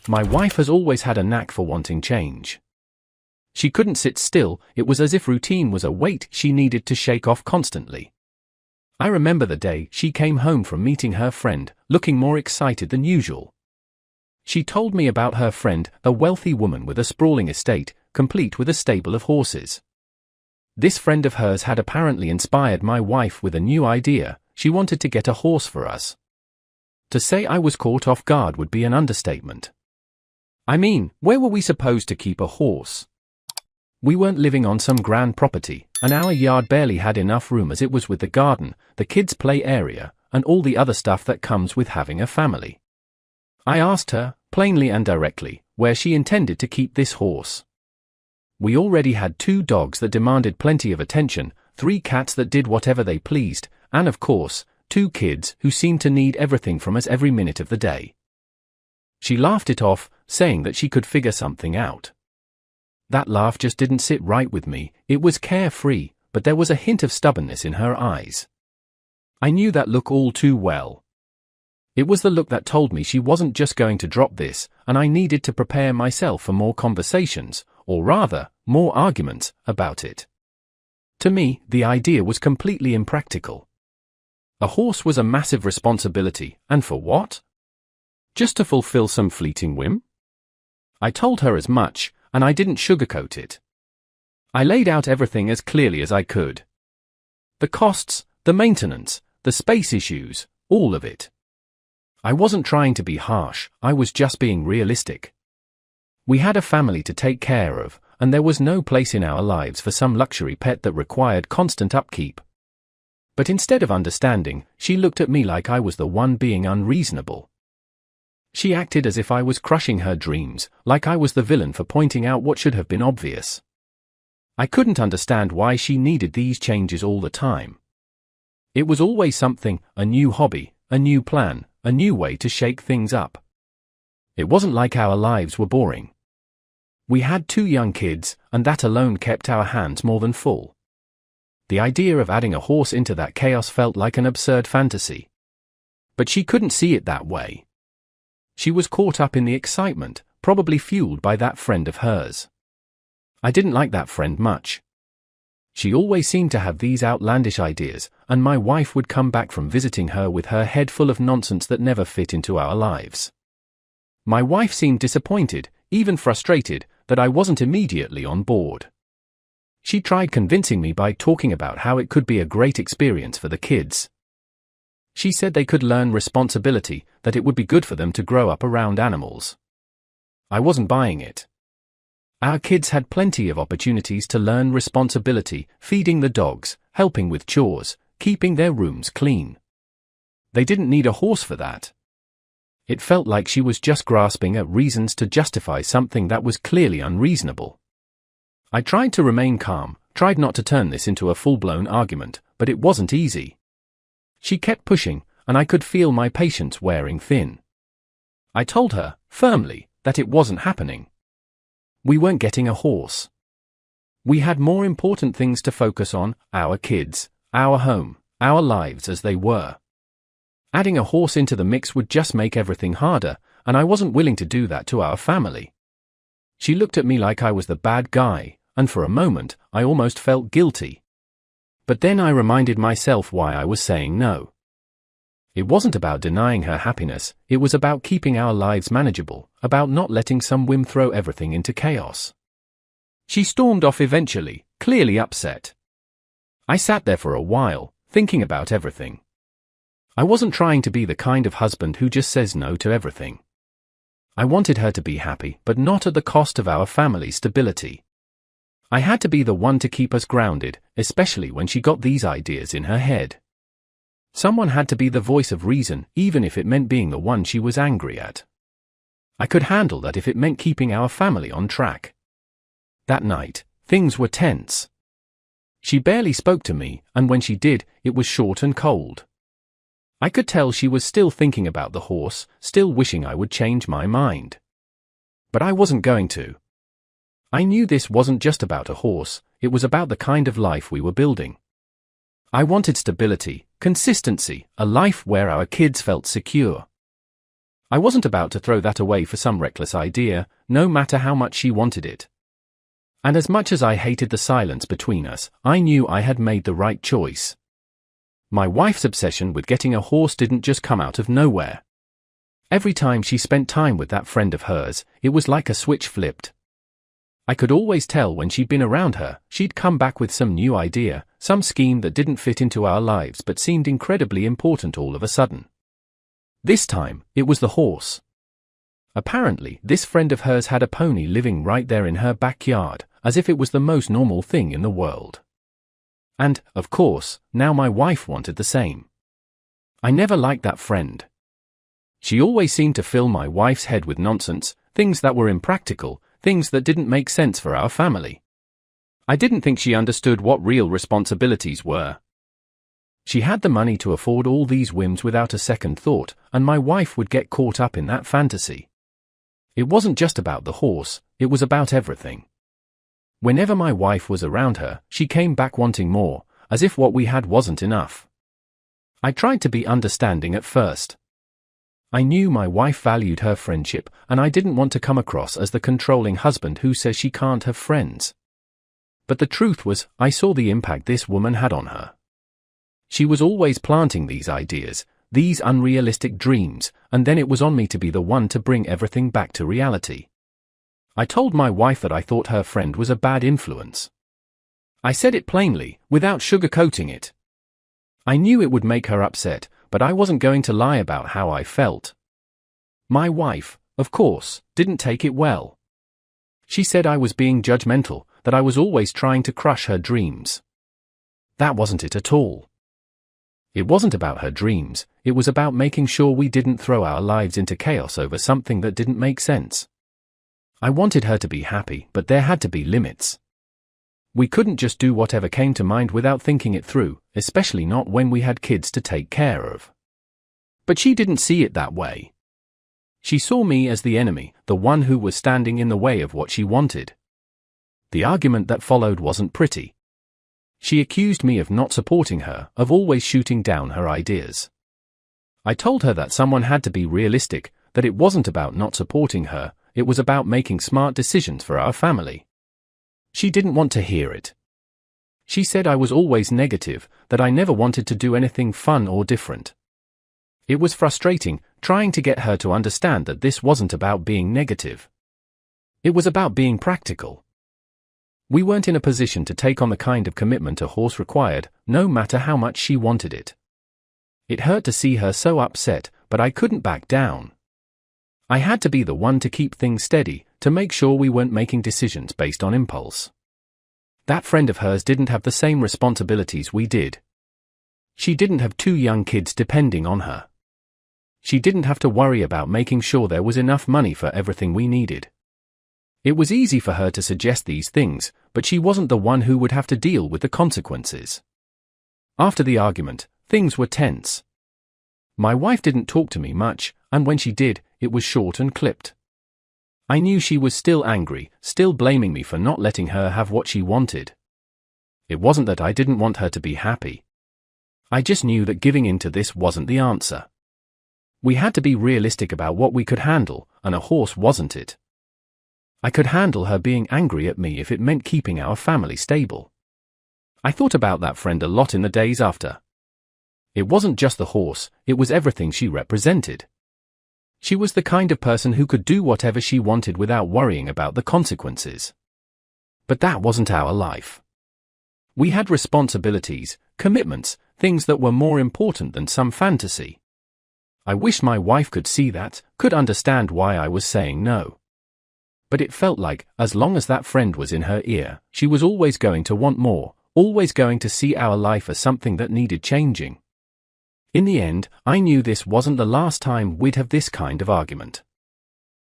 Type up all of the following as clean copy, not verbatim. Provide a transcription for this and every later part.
My wife has always had a knack for wanting change. She couldn't sit still, it was as if routine was a weight she needed to shake off constantly. I remember the day she came home from meeting her friend, looking more excited than usual. She told me about her friend, a wealthy woman with a sprawling estate, complete with a stable of horses. This friend of hers had apparently inspired my wife with a new idea. She wanted to get a horse for us. To say I was caught off guard would be an understatement. I mean, where were we supposed to keep a horse? We weren't living on some grand property, and our yard barely had enough room as it was with the garden, the kids' play area, and all the other stuff that comes with having a family. I asked her, plainly and directly, where she intended to keep this horse. We already had 2 dogs that demanded plenty of attention, 3 cats that did whatever they pleased, and of course, 2 kids who seemed to need everything from us every minute of the day. She laughed it off, saying that she could figure something out. That laugh just didn't sit right with me. It was carefree, but there was a hint of stubbornness in her eyes. I knew that look all too well. It was the look that told me she wasn't just going to drop this, and I needed to prepare myself for more conversations, or rather, more arguments, about it. To me, the idea was completely impractical. A horse was a massive responsibility, and for what? Just to fulfill some fleeting whim? I told her as much, and I didn't sugarcoat it. I laid out everything as clearly as I could. The costs, the maintenance, the space issues, all of it. I wasn't trying to be harsh, I was just being realistic. We had a family to take care of, and there was no place in our lives for some luxury pet that required constant upkeep. But instead of understanding, she looked at me like I was the one being unreasonable. She acted as if I was crushing her dreams, like I was the villain for pointing out what should have been obvious. I couldn't understand why she needed these changes all the time. It was always something, a new hobby, a new plan, a new way to shake things up. It wasn't like our lives were boring. We had 2 young kids, and that alone kept our hands more than full. The idea of adding a horse into that chaos felt like an absurd fantasy. But she couldn't see it that way. She was caught up in the excitement, probably fueled by that friend of hers. I didn't like that friend much. She always seemed to have these outlandish ideas, and my wife would come back from visiting her with her head full of nonsense that never fit into our lives. My wife seemed disappointed, even frustrated, that I wasn't immediately on board. She tried convincing me by talking about how it could be a great experience for the kids. She said they could learn responsibility, that it would be good for them to grow up around animals. I wasn't buying it. Our kids had plenty of opportunities to learn responsibility, feeding the dogs, helping with chores, keeping their rooms clean. They didn't need a horse for that. It felt like she was just grasping at reasons to justify something that was clearly unreasonable. I tried to remain calm, tried not to turn this into a full-blown argument, but it wasn't easy. She kept pushing, and I could feel my patience wearing thin. I told her, firmly, that it wasn't happening. We weren't getting a horse. We had more important things to focus on, our kids, our home, our lives as they were. Adding a horse into the mix would just make everything harder, and I wasn't willing to do that to our family. She looked at me like I was the bad guy, and for a moment, I almost felt guilty. But then I reminded myself why I was saying no. It wasn't about denying her happiness, it was about keeping our lives manageable, about not letting some whim throw everything into chaos. She stormed off eventually, clearly upset. I sat there for a while, thinking about everything. I wasn't trying to be the kind of husband who just says no to everything. I wanted her to be happy, but not at the cost of our family's stability. I had to be the one to keep us grounded, especially when she got these ideas in her head. Someone had to be the voice of reason, even if it meant being the one she was angry at. I could handle that if it meant keeping our family on track. That night, things were tense. She barely spoke to me, and when she did, it was short and cold. I could tell she was still thinking about the horse, still wishing I would change my mind. But I wasn't going to. I knew this wasn't just about a horse, it was about the kind of life we were building. I wanted stability, consistency, a life where our kids felt secure. I wasn't about to throw that away for some reckless idea, no matter how much she wanted it. And as much as I hated the silence between us, I knew I had made the right choice. My wife's obsession with getting a horse didn't just come out of nowhere. Every time she spent time with that friend of hers, it was like a switch flipped. I could always tell when she'd been around her, she'd come back with some new idea, some scheme that didn't fit into our lives but seemed incredibly important all of a sudden. This time, it was the horse. Apparently, this friend of hers had a pony living right there in her backyard, as if it was the most normal thing in the world. And, of course, now my wife wanted the same. I never liked that friend. She always seemed to fill my wife's head with nonsense, things that were impractical, things that didn't make sense for our family. I didn't think she understood what real responsibilities were. She had the money to afford all these whims without a second thought, and my wife would get caught up in that fantasy. It wasn't just about the horse, it was about everything. Whenever my wife was around her, she came back wanting more, as if what we had wasn't enough. I tried to be understanding at first. I knew my wife valued her friendship, and I didn't want to come across as the controlling husband who says she can't have friends. But the truth was, I saw the impact this woman had on her. She was always planting these ideas, these unrealistic dreams, and then it was on me to be the one to bring everything back to reality. I told my wife that I thought her friend was a bad influence. I said it plainly, without sugarcoating it. I knew it would make her upset, but I wasn't going to lie about how I felt. My wife, of course, didn't take it well. She said I was being judgmental, that I was always trying to crush her dreams. That wasn't it at all. It wasn't about her dreams, it was about making sure we didn't throw our lives into chaos over something that didn't make sense. I wanted her to be happy, but there had to be limits. We couldn't just do whatever came to mind without thinking it through, especially not when we had kids to take care of. But she didn't see it that way. She saw me as the enemy, the one who was standing in the way of what she wanted. The argument that followed wasn't pretty. She accused me of not supporting her, of always shooting down her ideas. I told her that someone had to be realistic, that it wasn't about not supporting her, it was about making smart decisions for our family. She didn't want to hear it. She said I was always negative, that I never wanted to do anything fun or different. It was frustrating, trying to get her to understand that this wasn't about being negative. It was about being practical. We weren't in a position to take on the kind of commitment a horse required, no matter how much she wanted it. It hurt to see her so upset, but I couldn't back down. I had to be the one to keep things steady, to make sure we weren't making decisions based on impulse. That friend of hers didn't have the same responsibilities we did. She didn't have 2 young kids depending on her. She didn't have to worry about making sure there was enough money for everything we needed. It was easy for her to suggest these things, but she wasn't the one who would have to deal with the consequences. After the argument, things were tense. My wife didn't talk to me much, and when she did, it was short and clipped. I knew she was still angry, still blaming me for not letting her have what she wanted. It wasn't that I didn't want her to be happy. I just knew that giving in to this wasn't the answer. We had to be realistic about what we could handle, and a horse wasn't it. I could handle her being angry at me if it meant keeping our family stable. I thought about that friend a lot in the days after. It wasn't just the horse, it was everything she represented. She was the kind of person who could do whatever she wanted without worrying about the consequences. But that wasn't our life. We had responsibilities, commitments, things that were more important than some fantasy. I wish my wife could see that, could understand why I was saying no. But it felt like, as long as that friend was in her ear, she was always going to want more, always going to see our life as something that needed changing. In the end, I knew this wasn't the last time we'd have this kind of argument.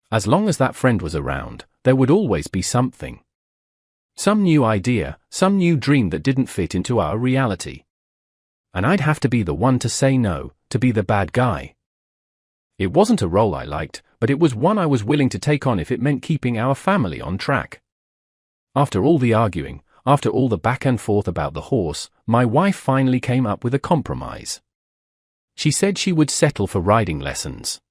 As long as that friend was around, there would always be something. Some new idea, some new dream that didn't fit into our reality. And I'd have to be the one to say no, to be the bad guy. It wasn't a role I liked, but it was one I was willing to take on if it meant keeping our family on track. After all the arguing, after all the back and forth about the horse, my wife finally came up with a compromise. She said she would settle for riding lessons.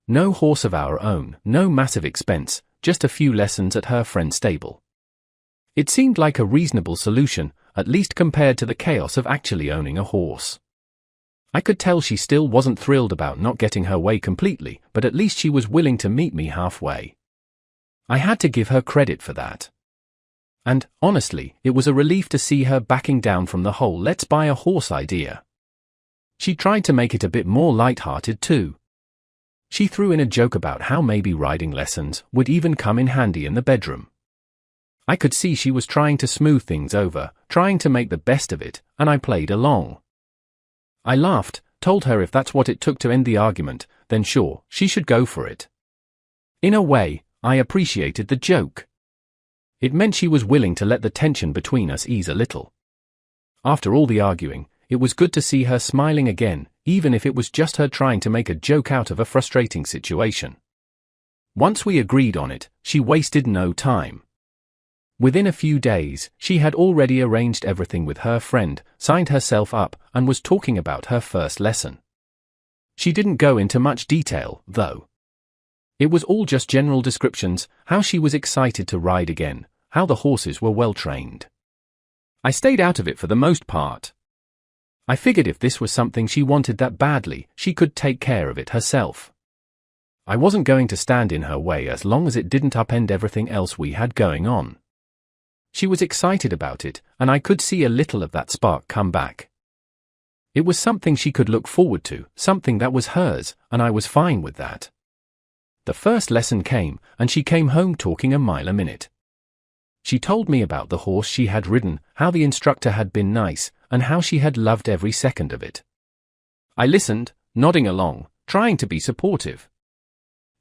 No horse of our own, no massive expense, just a few lessons at her friend's stable. It seemed like a reasonable solution, at least compared to the chaos of actually owning a horse. I could tell she still wasn't thrilled about not getting her way completely, but at least she was willing to meet me halfway. I had to give her credit for that. And, honestly, it was a relief to see her backing down from the whole let's buy a horse idea. She tried to make it a bit more light-hearted too. She threw in a joke about how maybe riding lessons would even come in handy in the bedroom. I could see she was trying to smooth things over, trying to make the best of it, and I played along. I laughed, told her if that's what it took to end the argument, then sure, she should go for it. In a way, I appreciated the joke. It meant she was willing to let the tension between us ease a little. After all the arguing, it was good to see her smiling again, even if it was just her trying to make a joke out of a frustrating situation. Once we agreed on it, she wasted no time. Within a few days, she had already arranged everything with her friend, signed herself up, and was talking about her first lesson. She didn't go into much detail, though. It was all just general descriptions, how she was excited to ride again, how the horses were well trained. I stayed out of it for the most part. I figured if this was something she wanted that badly, she could take care of it herself. I wasn't going to stand in her way as long as it didn't upend everything else we had going on. She was excited about it, and I could see a little of that spark come back. It was something she could look forward to, something that was hers, and I was fine with that. The first lesson came, and she came home talking a mile a minute. She told me about the horse she had ridden, how the instructor had been nice, and how she had loved every second of it. I listened, nodding along, trying to be supportive.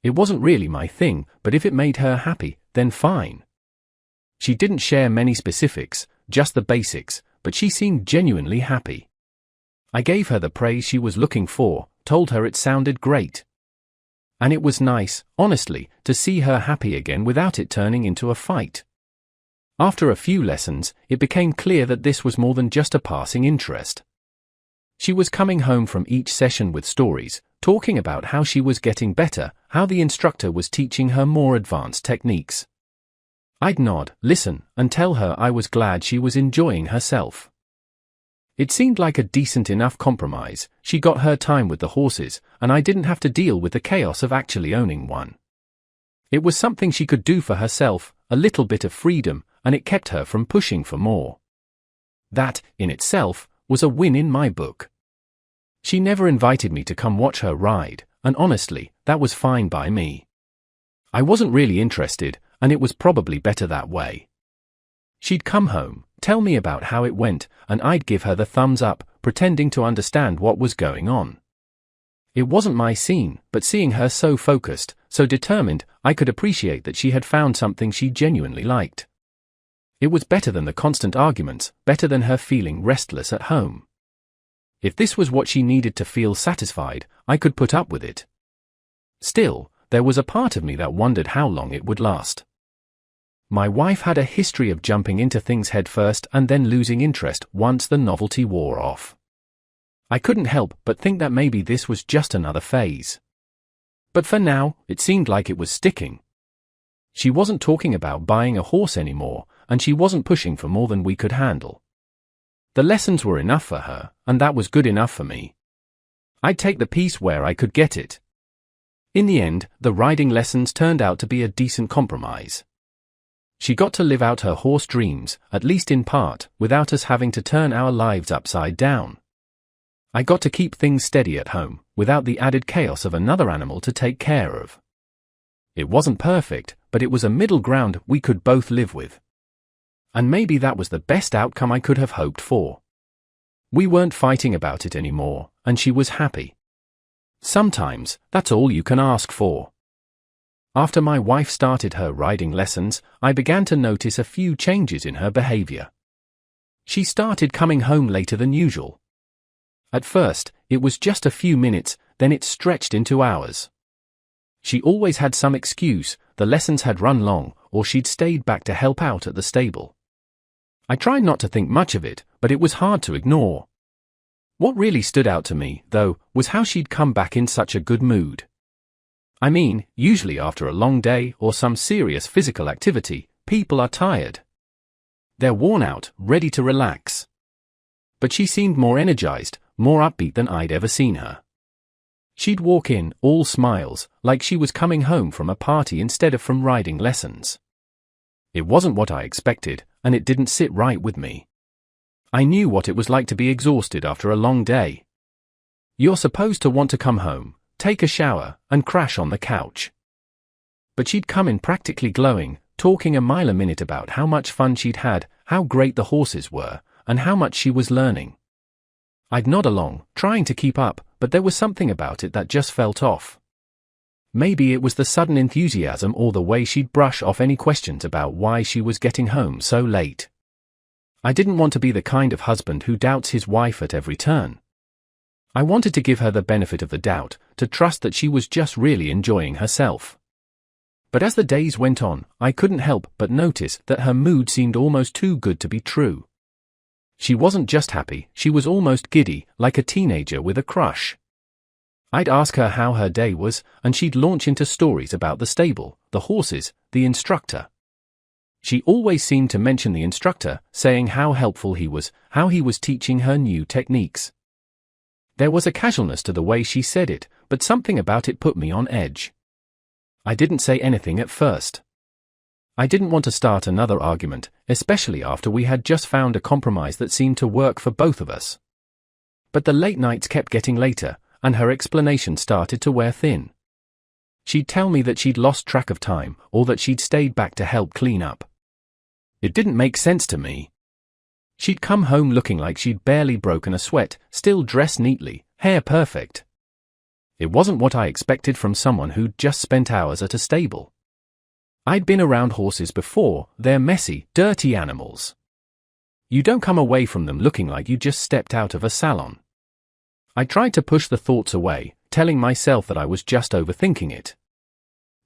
It wasn't really my thing, but if it made her happy, then fine. She didn't share many specifics, just the basics, but she seemed genuinely happy. I gave her the praise she was looking for, told her it sounded great. And it was nice, honestly, to see her happy again without it turning into a fight. After a few lessons, it became clear that this was more than just a passing interest. She was coming home from each session with stories, talking about how she was getting better, how the instructor was teaching her more advanced techniques. I'd nod, listen, and tell her I was glad she was enjoying herself. It seemed like a decent enough compromise. She got her time with the horses, and I didn't have to deal with the chaos of actually owning one. It was something she could do for herself, a little bit of freedom, and it kept her from pushing for more. That, in itself, was a win in my book. She never invited me to come watch her ride, and honestly, that was fine by me. I wasn't really interested, and it was probably better that way. She'd come home, tell me about how it went, and I'd give her the thumbs up, pretending to understand what was going on. It wasn't my scene, but seeing her so focused, so determined, I could appreciate that she had found something she genuinely liked. It was better than the constant arguments, better than her feeling restless at home. If this was what she needed to feel satisfied, I could put up with it. Still, there was a part of me that wondered how long it would last. My wife had a history of jumping into things headfirst and then losing interest once the novelty wore off. I couldn't help but think that maybe this was just another phase. But for now, it seemed like it was sticking. She wasn't talking about buying a horse anymore, and she wasn't pushing for more than we could handle. The lessons were enough for her, and that was good enough for me. I'd take the peace where I could get it. In the end, the riding lessons turned out to be a decent compromise. She got to live out her horse dreams, at least in part, without us having to turn our lives upside down. I got to keep things steady at home, without the added chaos of another animal to take care of. It wasn't perfect, but it was a middle ground we could both live with. And maybe that was the best outcome I could have hoped for. We weren't fighting about it anymore, and she was happy. Sometimes, that's all you can ask for. After my wife started her riding lessons, I began to notice a few changes in her behavior. She started coming home later than usual. At first, it was just a few minutes, then it stretched into hours. She always had some excuse, the lessons had run long, or she'd stayed back to help out at the stable. I tried not to think much of it, but it was hard to ignore. What really stood out to me, though, was how she'd come back in such a good mood. I mean, usually after a long day or some serious physical activity, people are tired. They're worn out, ready to relax. But she seemed more energized, more upbeat than I'd ever seen her. She'd walk in, all smiles, like she was coming home from a party instead of from riding lessons. It wasn't what I expected, and it didn't sit right with me. I knew what it was like to be exhausted after a long day. You're supposed to want to come home, take a shower, and crash on the couch. But she'd come in practically glowing, talking a mile a minute about how much fun she'd had, how great the horses were, and how much she was learning. I'd nod along, trying to keep up, but there was something about it that just felt off. Maybe it was the sudden enthusiasm or the way she'd brush off any questions about why she was getting home so late. I didn't want to be the kind of husband who doubts his wife at every turn. I wanted to give her the benefit of the doubt, to trust that she was just really enjoying herself. But as the days went on, I couldn't help but notice that her mood seemed almost too good to be true. She wasn't just happy, she was almost giddy, like a teenager with a crush. I'd ask her how her day was, and she'd launch into stories about the stable, the horses, the instructor. She always seemed to mention the instructor, saying how helpful he was, how he was teaching her new techniques. There was a casualness to the way she said it, but something about it put me on edge. I didn't say anything at first. I didn't want to start another argument, especially after we had just found a compromise that seemed to work for both of us. But the late nights kept getting later, and her explanation started to wear thin. She'd tell me that she'd lost track of time, or that she'd stayed back to help clean up. It didn't make sense to me. She'd come home looking like she'd barely broken a sweat, still dressed neatly, hair perfect. It wasn't what I expected from someone who'd just spent hours at a stable. I'd been around horses before, they're messy, dirty animals. You don't come away from them looking like you just stepped out of a salon. I tried to push the thoughts away, telling myself that I was just overthinking it.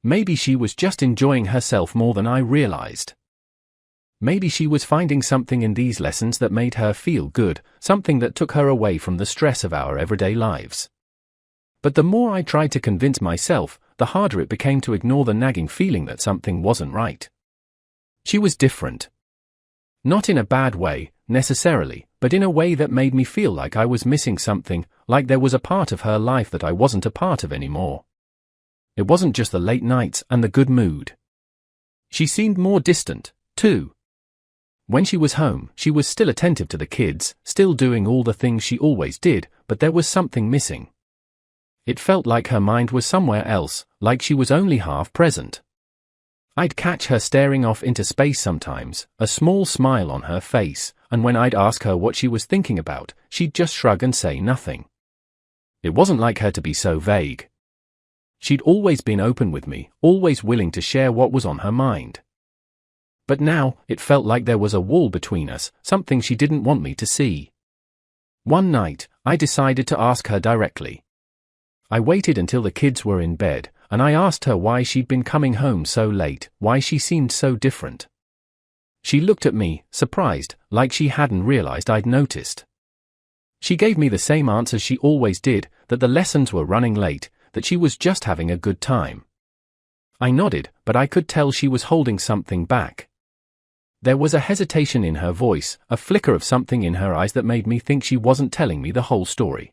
Maybe she was just enjoying herself more than I realized. Maybe she was finding something in these lessons that made her feel good, something that took her away from the stress of our everyday lives. But the more I tried to convince myself, the harder it became to ignore the nagging feeling that something wasn't right. She was different. Not in a bad way, necessarily, but in a way that made me feel like I was missing something, like there was a part of her life that I wasn't a part of anymore. It wasn't just the late nights and the good mood. She seemed more distant, too. When she was home, she was still attentive to the kids, still doing all the things she always did, but there was something missing. It felt like her mind was somewhere else, like she was only half present. I'd catch her staring off into space sometimes, a small smile on her face, and when I'd ask her what she was thinking about, she'd just shrug and say nothing. It wasn't like her to be so vague. She'd always been open with me, always willing to share what was on her mind. But now, it felt like there was a wall between us, something she didn't want me to see. One night, I decided to ask her directly. I waited until the kids were in bed, and I asked her why she'd been coming home so late, why she seemed so different. She looked at me, surprised, like she hadn't realized I'd noticed. She gave me the same answer she always did, that the lessons were running late, that she was just having a good time. I nodded, but I could tell she was holding something back. There was a hesitation in her voice, a flicker of something in her eyes that made me think she wasn't telling me the whole story.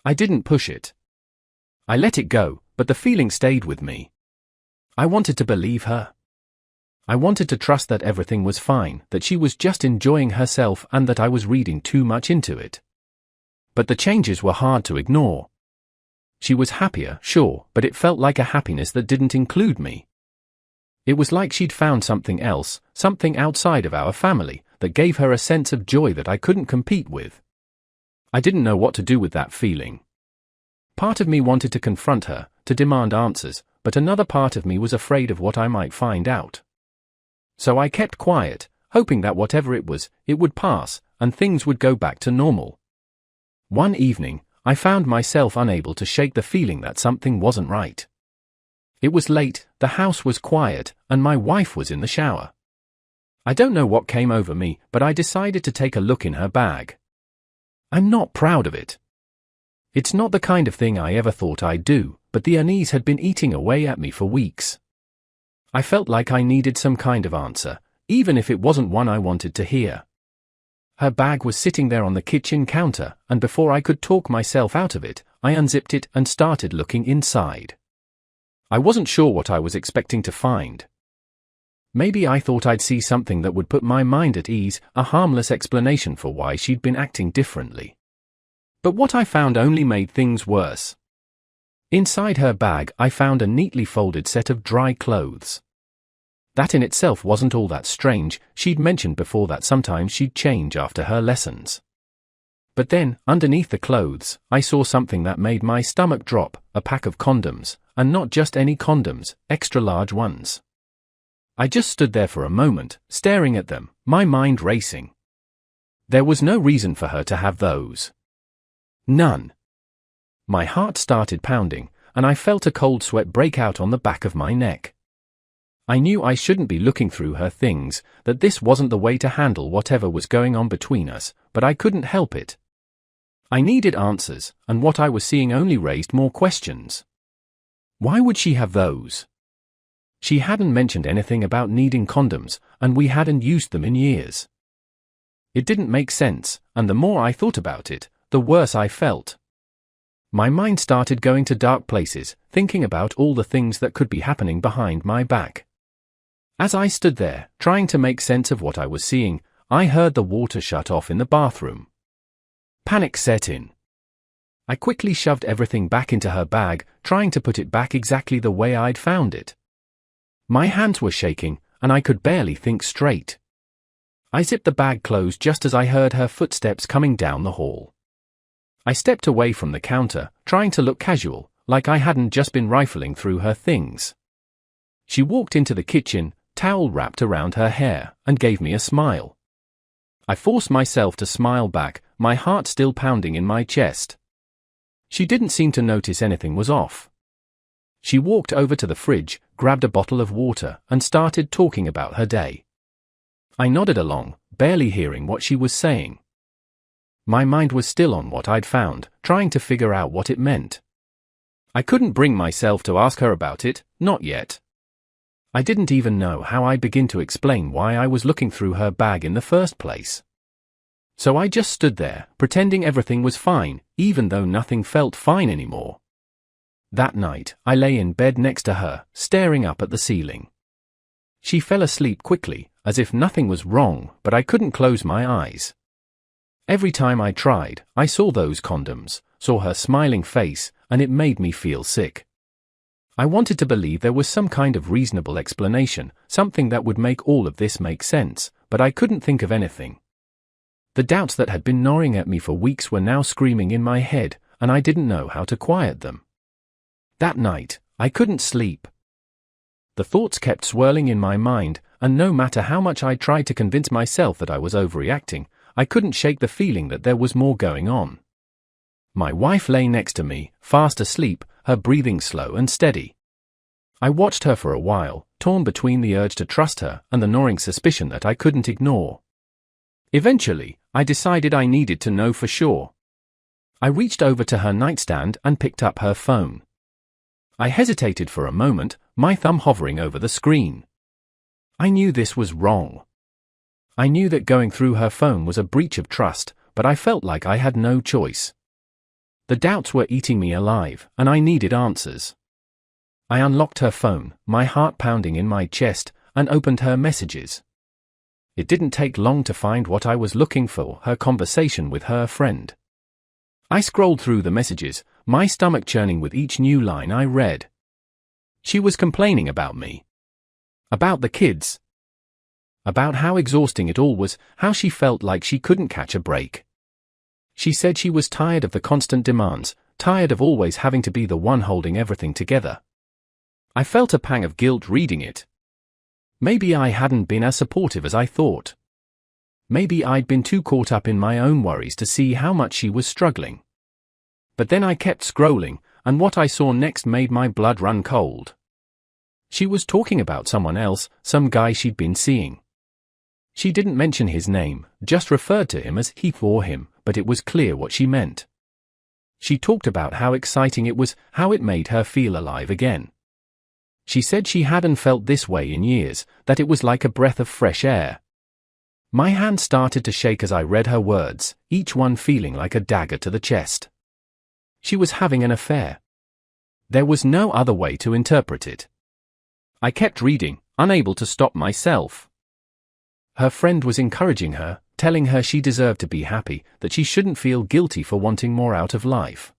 I didn't push it. I let it go, but the feeling stayed with me. I wanted to believe her. I wanted to trust that everything was fine, that she was just enjoying herself and that I was reading too much into it. But the changes were hard to ignore. She was happier, sure, but it felt like a happiness that didn't include me. It was like she'd found something else, something outside of our family, that gave her a sense of joy that I couldn't compete with. I didn't know what to do with that feeling. Part of me wanted to confront her, to demand answers, but another part of me was afraid of what I might find out. So I kept quiet, hoping that whatever it was, it would pass, and things would go back to normal. One evening, I found myself unable to shake the feeling that something wasn't right. It was late, the house was quiet, and my wife was in the shower. I don't know what came over me, but I decided to take a look in her bag. I'm not proud of it. It's not the kind of thing I ever thought I'd do, but the unease had been eating away at me for weeks. I felt like I needed some kind of answer, even if it wasn't one I wanted to hear. Her bag was sitting there on the kitchen counter, and before I could talk myself out of it, I unzipped it and started looking inside. I wasn't sure what I was expecting to find. Maybe I thought I'd see something that would put my mind at ease, a harmless explanation for why she'd been acting differently. But what I found only made things worse. Inside her bag, I found a neatly folded set of dry clothes. That in itself wasn't all that strange. She'd mentioned before that sometimes she'd change after her lessons. But then, underneath the clothes, I saw something that made my stomach drop, a pack of condoms, and not just any condoms, extra large ones. I just stood there for a moment, staring at them, my mind racing. There was no reason for her to have those. None. My heart started pounding, and I felt a cold sweat break out on the back of my neck. I knew I shouldn't be looking through her things, that this wasn't the way to handle whatever was going on between us, but I couldn't help it. I needed answers, and what I was seeing only raised more questions. Why would she have those? She hadn't mentioned anything about needing condoms, and we hadn't used them in years. It didn't make sense, and the more I thought about it, the worse I felt. My mind started going to dark places, thinking about all the things that could be happening behind my back. As I stood there, trying to make sense of what I was seeing, I heard the water shut off in the bathroom. Panic set in. I quickly shoved everything back into her bag, trying to put it back exactly the way I'd found it. My hands were shaking, and I could barely think straight. I zipped the bag closed just as I heard her footsteps coming down the hall. I stepped away from the counter, trying to look casual, like I hadn't just been rifling through her things. She walked into the kitchen, towel wrapped around her hair, and gave me a smile. I forced myself to smile back, my heart still pounding in my chest. She didn't seem to notice anything was off. She walked over to the fridge, grabbed a bottle of water, and started talking about her day. I nodded along, barely hearing what she was saying. My mind was still on what I'd found, trying to figure out what it meant. I couldn't bring myself to ask her about it, not yet. I didn't even know how I'd begin to explain why I was looking through her bag in the first place. So I just stood there, pretending everything was fine, even though nothing felt fine anymore. That night, I lay in bed next to her, staring up at the ceiling. She fell asleep quickly, as if nothing was wrong, but I couldn't close my eyes. Every time I tried, I saw those condoms, saw her smiling face, and it made me feel sick. I wanted to believe there was some kind of reasonable explanation, something that would make all of this make sense, but I couldn't think of anything. The doubts that had been gnawing at me for weeks were now screaming in my head, and I didn't know how to quiet them. That night, I couldn't sleep. The thoughts kept swirling in my mind, and no matter how much I tried to convince myself that I was overreacting, I couldn't shake the feeling that there was more going on. My wife lay next to me, fast asleep, her breathing slow and steady. I watched her for a while, torn between the urge to trust her and the gnawing suspicion that I couldn't ignore. Eventually, I decided I needed to know for sure. I reached over to her nightstand and picked up her phone. I hesitated for a moment, my thumb hovering over the screen. I knew this was wrong. I knew that going through her phone was a breach of trust, but I felt like I had no choice. The doubts were eating me alive, and I needed answers. I unlocked her phone, my heart pounding in my chest, and opened her messages. It didn't take long to find what I was looking for, her conversation with her friend. I scrolled through the messages, my stomach churning with each new line I read. She was complaining about me. About the kids. About how exhausting it all was, how she felt like she couldn't catch a break. She said she was tired of the constant demands, tired of always having to be the one holding everything together. I felt a pang of guilt reading it. Maybe I hadn't been as supportive as I thought. Maybe I'd been too caught up in my own worries to see how much she was struggling. But then I kept scrolling, and what I saw next made my blood run cold. She was talking about someone else, some guy she'd been seeing. She didn't mention his nim, just referred to him as he or him, but it was clear what she meant. She talked about how exciting it was, how it made her feel alive again. She said she hadn't felt this way in years, that it was like a breath of fresh air. My hand started to shake as I read her words, each one feeling like a dagger to the chest. She was having an affair. There was no other way to interpret it. I kept reading, unable to stop myself. Her friend was encouraging her, telling her she deserved to be happy, that she shouldn't feel guilty for wanting more out of life.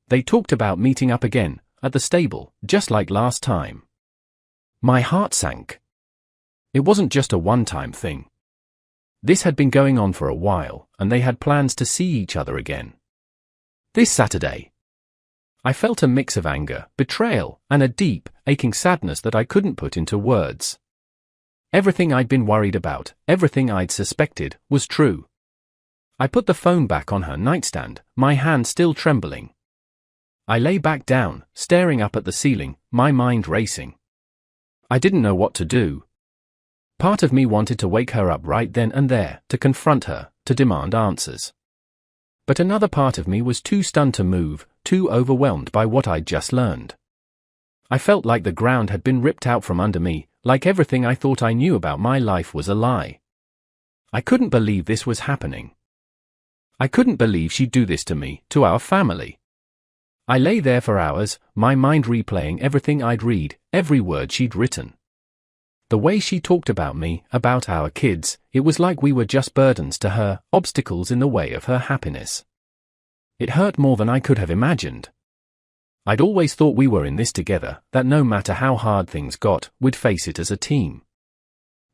They talked about meeting up again, at the stable, just like last time. My heart sank. It wasn't just a one-time thing. This had been going on for a while, and they had plans to see each other again. This Saturday. I felt a mix of anger, betrayal, and a deep, aching sadness that I couldn't put into words. Everything I'd been worried about, everything I'd suspected, was true. I put the phone back on her nightstand, my hand still trembling. I lay back down, staring up at the ceiling, my mind racing. I didn't know what to do. Part of me wanted to wake her up right then and there, to confront her, to demand answers. But another part of me was too stunned to move, too overwhelmed by what I'd just learned. I felt like the ground had been ripped out from under me, like everything I thought I knew about my life was a lie. I couldn't believe this was happening. I couldn't believe she'd do this to me, to our family. I lay there for hours, my mind replaying everything I'd read, every word she'd written. The way she talked about me, about our kids, it was like we were just burdens to her, obstacles in the way of her happiness. It hurt more than I could have imagined. I'd always thought we were in this together, that no matter how hard things got, we'd face it as a team.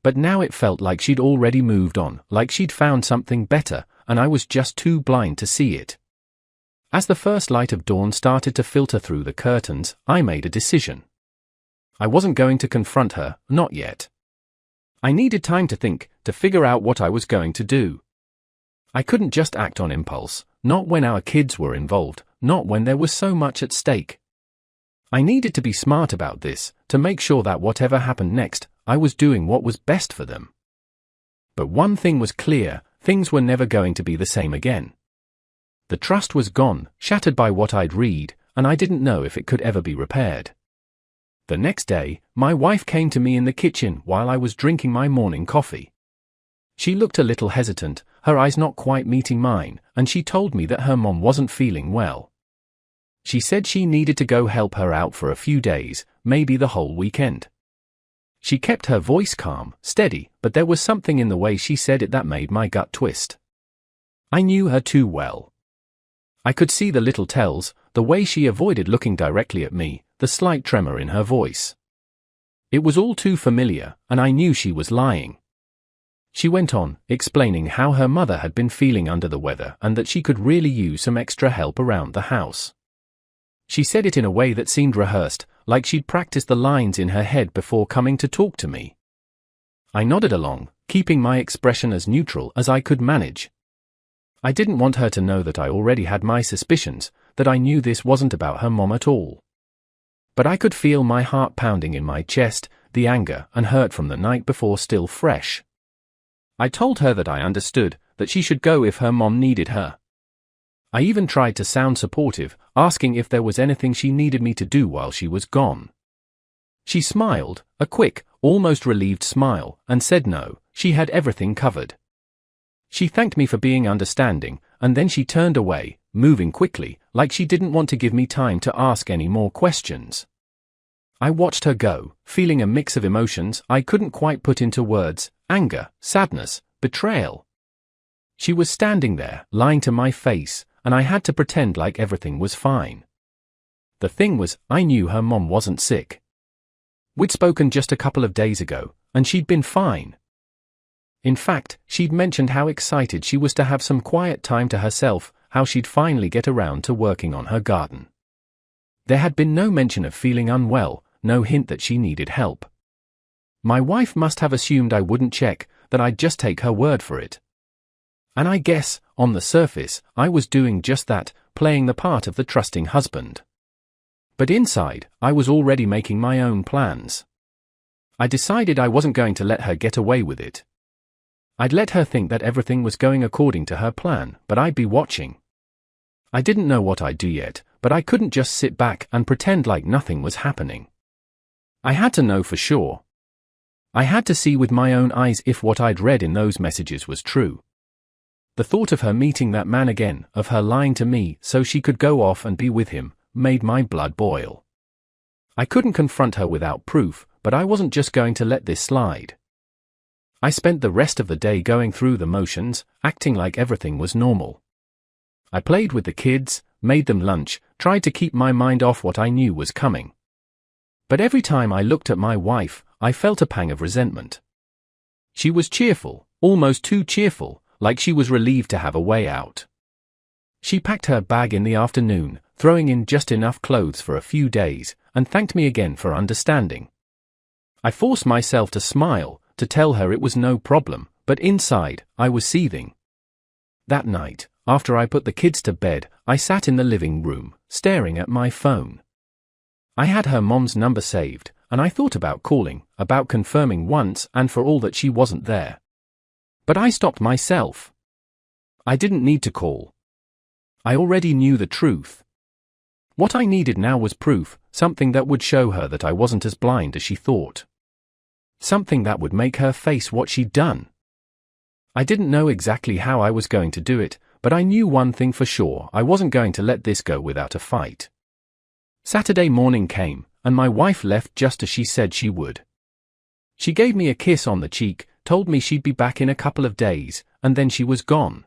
But now it felt like she'd already moved on, like she'd found something better, and I was just too blind to see it. As the first light of dawn started to filter through the curtains, I made a decision. I wasn't going to confront her, not yet. I needed time to think, to figure out what I was going to do. I couldn't just act on impulse, not when our kids were involved, not when there was so much at stake. I needed to be smart about this, to make sure that whatever happened next, I was doing what was best for them. But one thing was clear, things were never going to be the same again. The trust was gone, shattered by what I'd read, and I didn't know if it could ever be repaired. The next day, my wife came to me in the kitchen while I was drinking my morning coffee. She looked a little hesitant, her eyes not quite meeting mine, and she told me that her mom wasn't feeling well. She said she needed to go help her out for a few days, maybe the whole weekend. She kept her voice calm, steady, but there was something in the way she said it that made my gut twist. I knew her too well. I could see the little tells, the way she avoided looking directly at me, the slight tremor in her voice. It was all too familiar, and I knew she was lying. She went on, explaining how her mother had been feeling under the weather and that she could really use some extra help around the house. She said it in a way that seemed rehearsed, like she'd practiced the lines in her head before coming to talk to me. I nodded along, keeping my expression as neutral as I could manage. I didn't want her to know that I already had my suspicions, that I knew this wasn't about her mom at all. But I could feel my heart pounding in my chest, the anger and hurt from the night before still fresh. I told her that I understood, that she should go if her mom needed her. I even tried to sound supportive, asking if there was anything she needed me to do while she was gone. She smiled, a quick, almost relieved smile, and said no, she had everything covered. She thanked me for being understanding, and then she turned away, moving quickly, like she didn't want to give me time to ask any more questions. I watched her go, feeling a mix of emotions I couldn't quite put into words, anger, sadness, betrayal. She was standing there, lying to my face, and I had to pretend like everything was fine. The thing was, I knew her mom wasn't sick. We'd spoken just a couple of days ago, and she'd been fine. In fact, she'd mentioned how excited she was to have some quiet time to herself, how she'd finally get around to working on her garden. There had been no mention of feeling unwell, no hint that she needed help. My wife must have assumed I wouldn't check, that I'd just take her word for it. And I guess, on the surface, I was doing just that, playing the part of the trusting husband. But inside, I was already making my own plans. I decided I wasn't going to let her get away with it. I'd let her think that everything was going according to her plan, but I'd be watching. I didn't know what I'd do yet, but I couldn't just sit back and pretend like nothing was happening. I had to know for sure. I had to see with my own eyes if what I'd read in those messages was true. The thought of her meeting that man again, of her lying to me so she could go off and be with him, made my blood boil. I couldn't confront her without proof, but I wasn't just going to let this slide. I spent the rest of the day going through the motions, acting like everything was normal. I played with the kids, made them lunch, tried to keep my mind off what I knew was coming. But every time I looked at my wife, I felt a pang of resentment. She was cheerful, almost too cheerful, like she was relieved to have a way out. She packed her bag in the afternoon, throwing in just enough clothes for a few days, and thanked me again for understanding. I forced myself to smile, to tell her it was no problem, but inside, I was seething. That night, after I put the kids to bed, I sat in the living room, staring at my phone. I had her mom's number saved, and I thought about calling, about confirming once and for all that she wasn't there. But I stopped myself. I didn't need to call. I already knew the truth. What I needed now was proof, something that would show her that I wasn't as blind as she thought. Something that would make her face what she'd done. I didn't know exactly how I was going to do it, but I knew one thing for sure: I wasn't going to let this go without a fight. Saturday morning came, and my wife left just as she said she would. She gave me a kiss on the cheek, told me she'd be back in a couple of days, and then she was gone.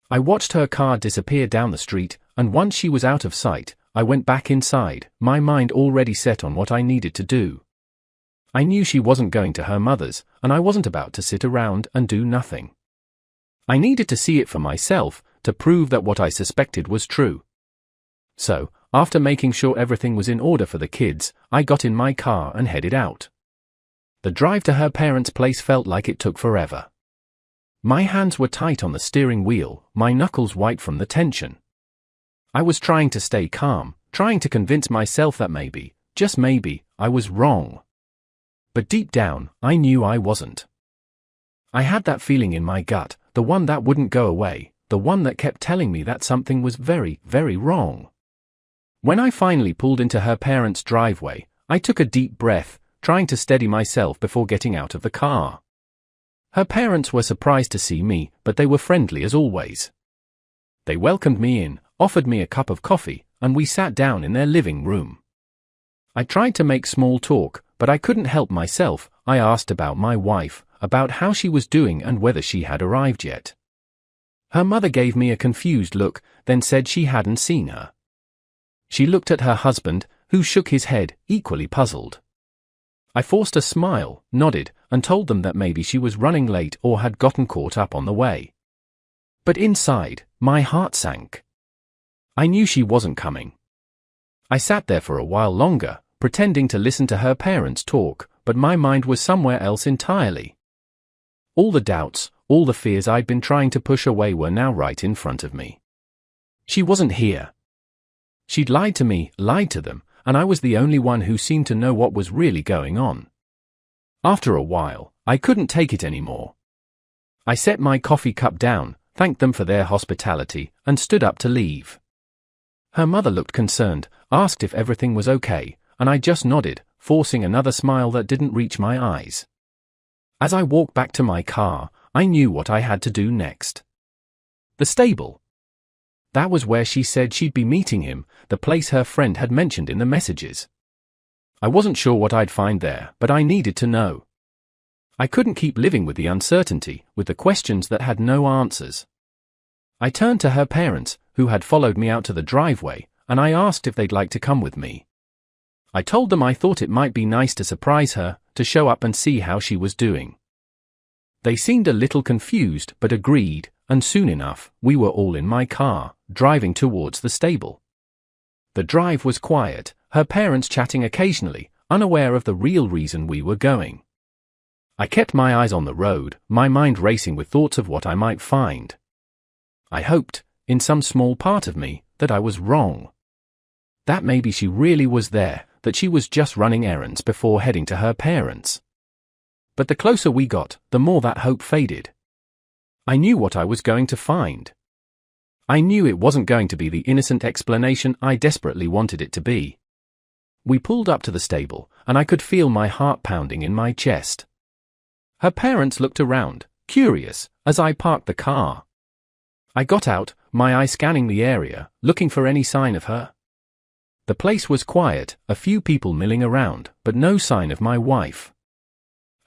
I watched her car disappear down the street, and once she was out of sight, I went back inside, my mind already set on what I needed to do. I knew she wasn't going to her mother's, and I wasn't about to sit around and do nothing. I needed to see it for myself, to prove that what I suspected was true. So, after making sure everything was in order for the kids, I got in my car and headed out. The drive to her parents' place felt like it took forever. My hands were tight on the steering wheel, my knuckles white from the tension. I was trying to stay calm, trying to convince myself that maybe, just maybe, I was wrong. But deep down, I knew I wasn't. I had that feeling in my gut, the one that wouldn't go away, the one that kept telling me that something was very, very wrong. When I finally pulled into her parents' driveway, I took a deep breath, trying to steady myself before getting out of the car. Her parents were surprised to see me, but they were friendly as always. They welcomed me in, offered me a cup of coffee, and we sat down in their living room. I tried to make small talk, but I couldn't help myself. I asked about my wife, about how she was doing and whether she had arrived yet. Her mother gave me a confused look, then said she hadn't seen her. She looked at her husband, who shook his head, equally puzzled. I forced a smile, nodded, and told them that maybe she was running late or had gotten caught up on the way. But inside, my heart sank. I knew she wasn't coming. I sat there for a while longer, pretending to listen to her parents talk, but my mind was somewhere else entirely. All the doubts, all the fears I'd been trying to push away were now right in front of me. She wasn't here. She'd lied to me, lied to them, and I was the only one who seemed to know what was really going on. After a while, I couldn't take it anymore. I set my coffee cup down, thanked them for their hospitality, and stood up to leave. Her mother looked concerned, asked if everything was okay, and I just nodded, forcing another smile that didn't reach my eyes. As I walked back to my car, I knew what I had to do next. The stable. That was where she said she'd be meeting him, the place her friend had mentioned in the messages. I wasn't sure what I'd find there, but I needed to know. I couldn't keep living with the uncertainty, with the questions that had no answers. I turned to her parents, who had followed me out to the driveway, and I asked if they'd like to come with me. I told them I thought it might be nice to surprise her, to show up and see how she was doing. They seemed a little confused but agreed, and soon enough, we were all in my car, driving towards the stable. The drive was quiet, her parents chatting occasionally, unaware of the real reason we were going. I kept my eyes on the road, my mind racing with thoughts of what I might find. I hoped, in some small part of me, that I was wrong. That maybe she really was there, that she was just running errands before heading to her parents. But the closer we got, the more that hope faded. I knew what I was going to find. I knew it wasn't going to be the innocent explanation I desperately wanted it to be. We pulled up to the stable, and I could feel my heart pounding in my chest. Her parents looked around, curious, as I parked the car. I got out, my eye scanning the area, looking for any sign of her. The place was quiet, a few people milling around, but no sign of my wife.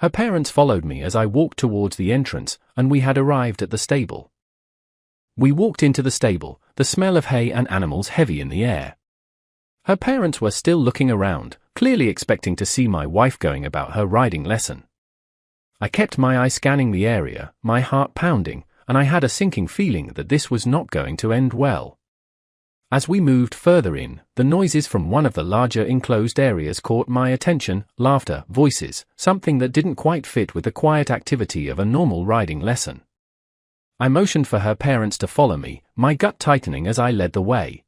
Her parents followed me as I walked towards the entrance, and we had arrived at the stable. We walked into the stable, the smell of hay and animals heavy in the air. Her parents were still looking around, clearly expecting to see my wife going about her riding lesson. I kept my eye scanning the area, my heart pounding, and I had a sinking feeling that this was not going to end well. As we moved further in, the noises from one of the larger enclosed areas caught my attention, laughter, voices, something that didn't quite fit with the quiet activity of a normal riding lesson. I motioned for her parents to follow me, my gut tightening as I led the way.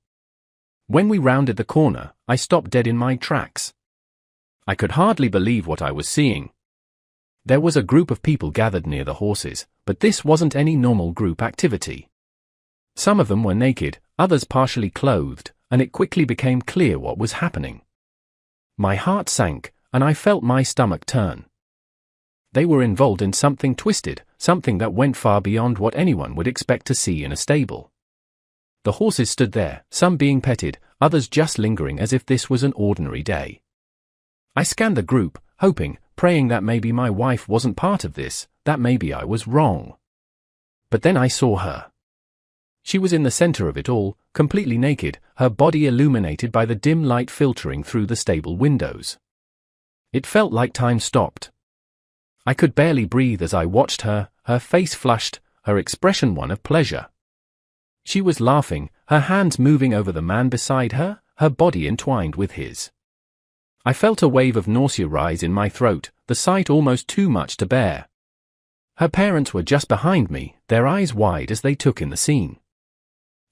When we rounded the corner, I stopped dead in my tracks. I could hardly believe what I was seeing. There was a group of people gathered near the horses, but this wasn't any normal group activity. Some of them were naked, others partially clothed, and it quickly became clear what was happening. My heart sank, and I felt my stomach turn. They were involved in something twisted, something that went far beyond what anyone would expect to see in a stable. The horses stood there, some being petted, others just lingering as if this was an ordinary day. I scanned the group, hoping, praying that maybe my wife wasn't part of this, that maybe I was wrong. But then I saw her. She was in the center of it all, completely naked, her body illuminated by the dim light filtering through the stable windows. It felt like time stopped. I could barely breathe as I watched her, her face flushed, her expression one of pleasure. She was laughing, her hands moving over the man beside her, her body entwined with his. I felt a wave of nausea rise in my throat, the sight almost too much to bear. Her parents were just behind me, their eyes wide as they took in the scene.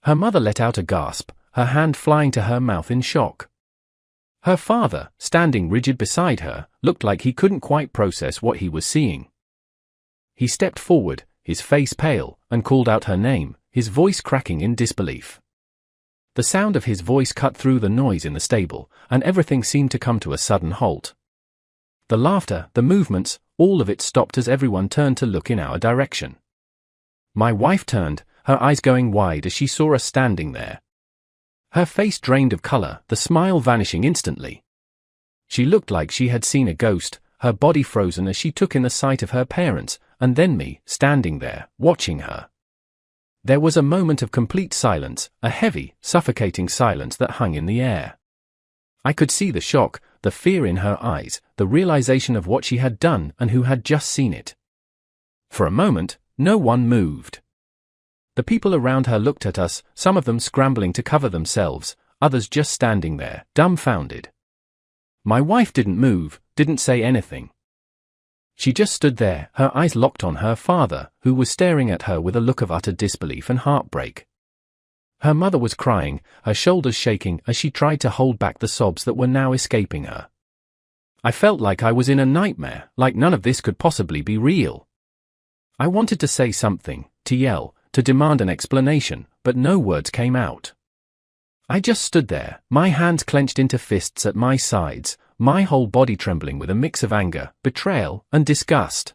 Her mother let out a gasp, her hand flying to her mouth in shock. Her father, standing rigid beside her, looked like he couldn't quite process what he was seeing. He stepped forward, his face pale, and called out her name, his voice cracking in disbelief. The sound of his voice cut through the noise in the stable, and everything seemed to come to a sudden halt. The laughter, the movements, all of it stopped as everyone turned to look in our direction. My wife turned, her eyes going wide as she saw us standing there. Her face drained of color, the smile vanishing instantly. She looked like she had seen a ghost, her body frozen as she took in the sight of her parents, and then me, standing there, watching her. There was a moment of complete silence, a heavy, suffocating silence that hung in the air. I could see the shock, the fear in her eyes, the realization of what she had done and who had just seen it. For a moment, no one moved. The people around her looked at us, some of them scrambling to cover themselves, others just standing there, dumbfounded. My wife didn't move, didn't say anything. She just stood there, her eyes locked on her father, who was staring at her with a look of utter disbelief and heartbreak. Her mother was crying, her shoulders shaking as she tried to hold back the sobs that were now escaping her. I felt like I was in a nightmare, like none of this could possibly be real. I wanted to say something, to yell, to demand an explanation, but no words came out. I just stood there, my hands clenched into fists at my sides, my whole body trembling with a mix of anger, betrayal, and disgust.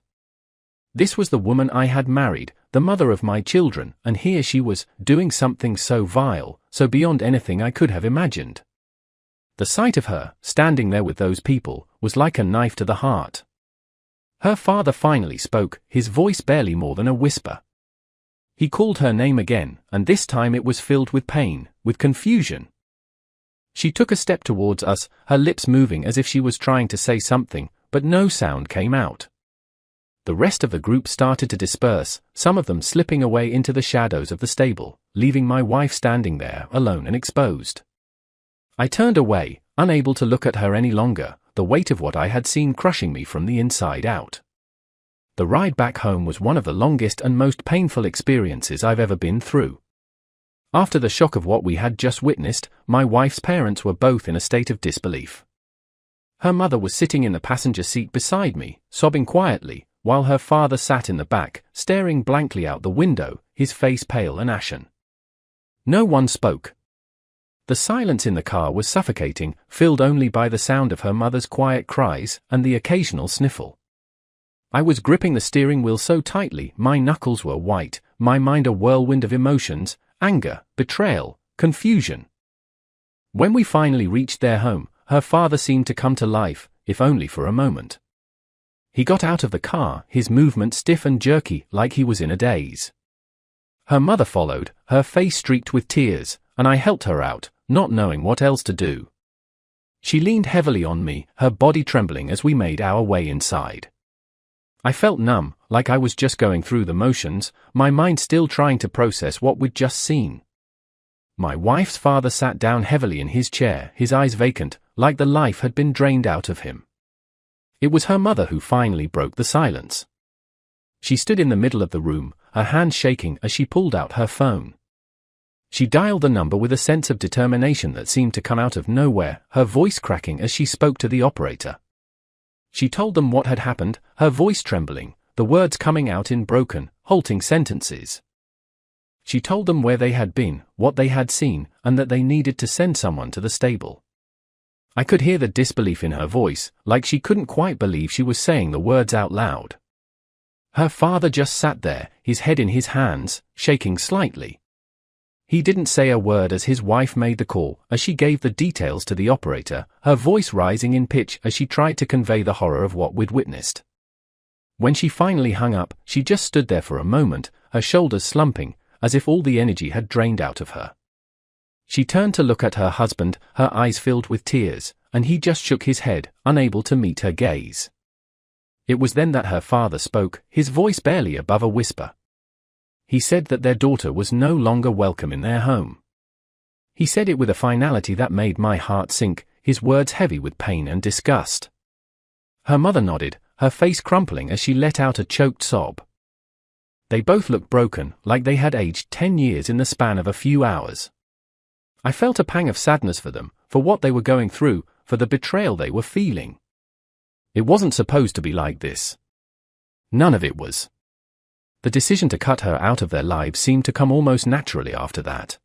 This was the woman I had married, the mother of my children, and here she was, doing something so vile, so beyond anything I could have imagined. The sight of her, standing there with those people, was like a knife to the heart. Her father finally spoke, his voice barely more than a whisper. He called her name again, and this time it was filled with pain, with confusion. She took a step towards us, her lips moving as if she was trying to say something, but no sound came out. The rest of the group started to disperse, some of them slipping away into the shadows of the stable, leaving my wife standing there, alone and exposed. I turned away, unable to look at her any longer, the weight of what I had seen crushing me from the inside out. The ride back home was one of the longest and most painful experiences I've ever been through. After the shock of what we had just witnessed, my wife's parents were both in a state of disbelief. Her mother was sitting in the passenger seat beside me, sobbing quietly, while her father sat in the back, staring blankly out the window, his face pale and ashen. No one spoke. The silence in the car was suffocating, filled only by the sound of her mother's quiet cries and the occasional sniffle. I was gripping the steering wheel so tightly, my knuckles were white, my mind a whirlwind of emotions, anger, betrayal, confusion. When we finally reached their home, her father seemed to come to life, if only for a moment. He got out of the car, his movement stiff and jerky, like he was in a daze. Her mother followed, her face streaked with tears, and I helped her out, not knowing what else to do. She leaned heavily on me, her body trembling as we made our way inside. I felt numb, like I was just going through the motions, my mind still trying to process what we'd just seen. My wife's father sat down heavily in his chair, his eyes vacant, like the life had been drained out of him. It was her mother who finally broke the silence. She stood in the middle of the room, her hands shaking as she pulled out her phone. She dialed the number with a sense of determination that seemed to come out of nowhere, her voice cracking as she spoke to the operator. She told them what had happened, her voice trembling, the words coming out in broken, halting sentences. She told them where they had been, what they had seen, and that they needed to send someone to the stable. I could hear the disbelief in her voice, like she couldn't quite believe she was saying the words out loud. Her father just sat there, his head in his hands, shaking slightly. He didn't say a word as his wife made the call, as she gave the details to the operator, her voice rising in pitch as she tried to convey the horror of what we'd witnessed. When she finally hung up, she just stood there for a moment, her shoulders slumping, as if all the energy had drained out of her. She turned to look at her husband, her eyes filled with tears, and he just shook his head, unable to meet her gaze. It was then that her father spoke, his voice barely above a whisper. He said that their daughter was no longer welcome in their home. He said it with a finality that made my heart sink, his words heavy with pain and disgust. Her mother nodded, her face crumpling as she let out a choked sob. They both looked broken, like they had aged 10 years in the span of a few hours. I felt a pang of sadness for them, for what they were going through, for the betrayal they were feeling. It wasn't supposed to be like this. None of it was. The decision to cut her out of their lives seemed to come almost naturally after that.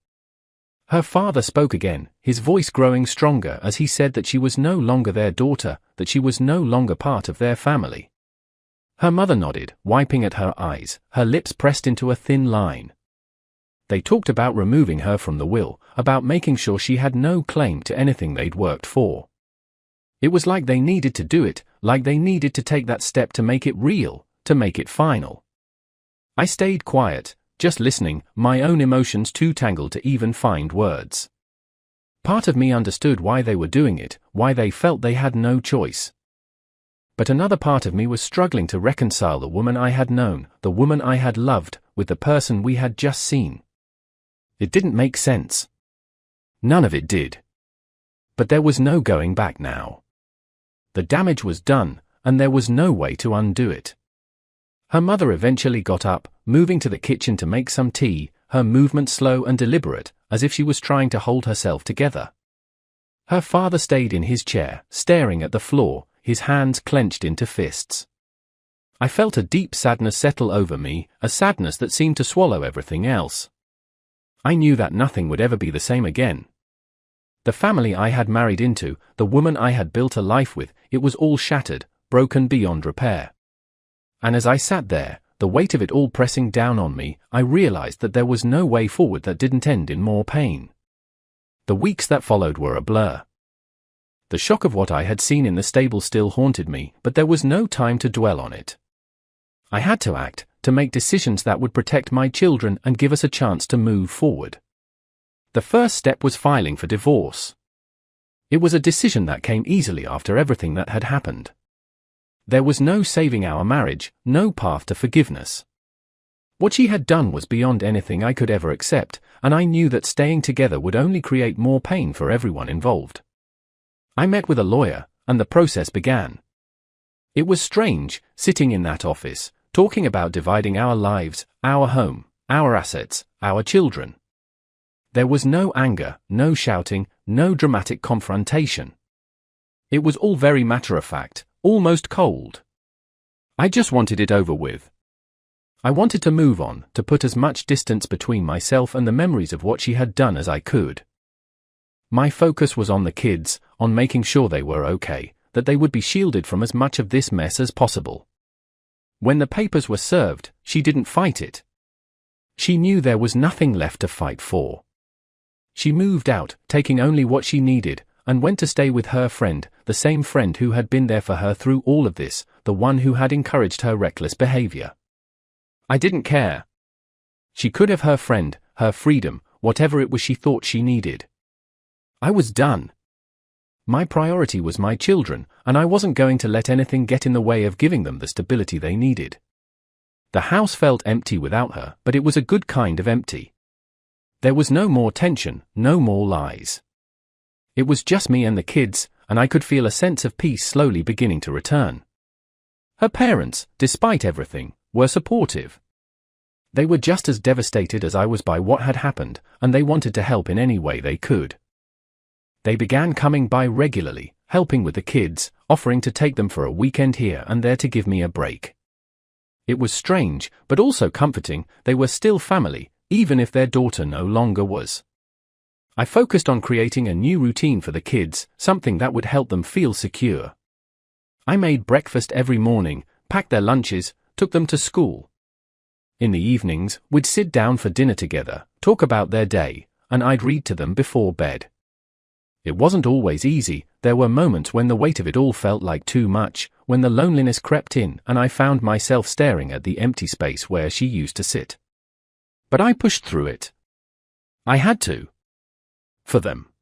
Her father spoke again, his voice growing stronger as he said that she was no longer their daughter, that she was no longer part of their family. Her mother nodded, wiping at her eyes, her lips pressed into a thin line. They talked about removing her from the will, about making sure she had no claim to anything they'd worked for. It was like they needed to do it, like they needed to take that step to make it real, to make it final. I stayed quiet, just listening, my own emotions too tangled to even find words. Part of me understood why they were doing it, why they felt they had no choice. But another part of me was struggling to reconcile the woman I had known, the woman I had loved, with the person we had just seen. It didn't make sense. None of it did. But there was no going back now. The damage was done, and there was no way to undo it. Her mother eventually got up, moving to the kitchen to make some tea, her movement slow and deliberate, as if she was trying to hold herself together. Her father stayed in his chair, staring at the floor, his hands clenched into fists. I felt a deep sadness settle over me, a sadness that seemed to swallow everything else. I knew that nothing would ever be the same again. The family I had married into, the woman I had built a life with, it was all shattered, broken beyond repair. And as I sat there, the weight of it all pressing down on me, I realized that there was no way forward that didn't end in more pain. The weeks that followed were a blur. The shock of what I had seen in the stable still haunted me, but there was no time to dwell on it. I had to act, to make decisions that would protect my children and give us a chance to move forward. The first step was filing for divorce. It was a decision that came easily after everything that had happened. There was no saving our marriage, no path to forgiveness. What she had done was beyond anything I could ever accept, and I knew that staying together would only create more pain for everyone involved. I met with a lawyer, and the process began. It was strange, sitting in that office, talking about dividing our lives, our home, our assets, our children. There was no anger, no shouting, no dramatic confrontation. It was all very matter-of-fact, almost cold. I just wanted it over with. I wanted to move on, to put as much distance between myself and the memories of what she had done as I could. My focus was on the kids, on making sure they were okay, that they would be shielded from as much of this mess as possible. When the papers were served, she didn't fight it. She knew there was nothing left to fight for. She moved out, taking only what she needed, and went to stay with her friend, the same friend who had been there for her through all of this, the one who had encouraged her reckless behavior. I didn't care. She could have her friend, her freedom, whatever it was she thought she needed. I was done. My priority was my children, and I wasn't going to let anything get in the way of giving them the stability they needed. The house felt empty without her, but it was a good kind of empty. There was no more tension, no more lies. It was just me and the kids, and I could feel a sense of peace slowly beginning to return. Her parents, despite everything, were supportive. They were just as devastated as I was by what had happened, and they wanted to help in any way they could. They began coming by regularly, helping with the kids, offering to take them for a weekend here and there to give me a break. It was strange, but also comforting. They were still family, even if their daughter no longer was. I focused on creating a new routine for the kids, something that would help them feel secure. I made breakfast every morning, packed their lunches, took them to school. In the evenings, we'd sit down for dinner together, talk about their day, and I'd read to them before bed. It wasn't always easy. There were moments when the weight of it all felt like too much, when the loneliness crept in and I found myself staring at the empty space where she used to sit. But I pushed through it. I had to. For them.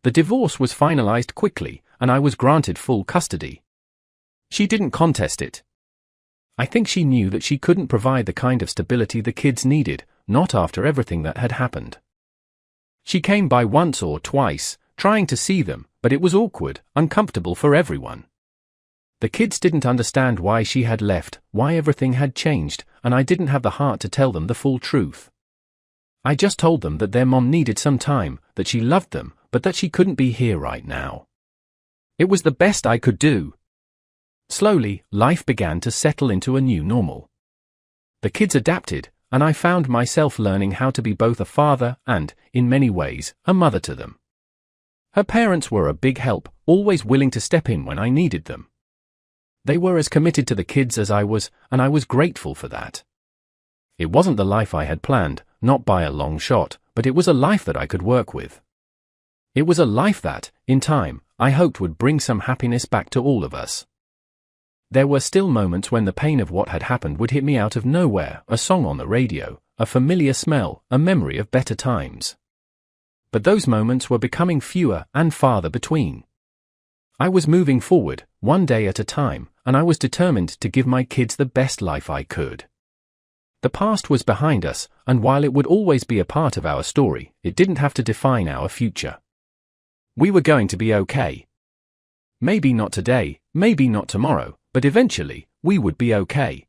The divorce was finalized quickly, and I was granted full custody. She didn't contest it. I think she knew that she couldn't provide the kind of stability the kids needed, not after everything that had happened. She came by once or twice, trying to see them, but it was awkward, uncomfortable for everyone. The kids didn't understand why she had left, why everything had changed, and I didn't have the heart to tell them the full truth. I just told them that their mom needed some time, that she loved them, but that she couldn't be here right now. It was the best I could do. Slowly, life began to settle into a new normal. The kids adapted, and I found myself learning how to be both a father and, in many ways, a mother to them. Her parents were a big help, always willing to step in when I needed them. They were as committed to the kids as I was, and I was grateful for that. It wasn't the life I had planned, not by a long shot, but it was a life that I could work with. It was a life that, in time, I hoped would bring some happiness back to all of us. There were still moments when the pain of what had happened would hit me out of nowhere, a song on the radio, a familiar smell, a memory of better times. But those moments were becoming fewer and farther between. I was moving forward, one day at a time, and I was determined to give my kids the best life I could. The past was behind us, and while it would always be a part of our story, it didn't have to define our future. We were going to be okay. Maybe not today, maybe not tomorrow, but eventually, we would be okay.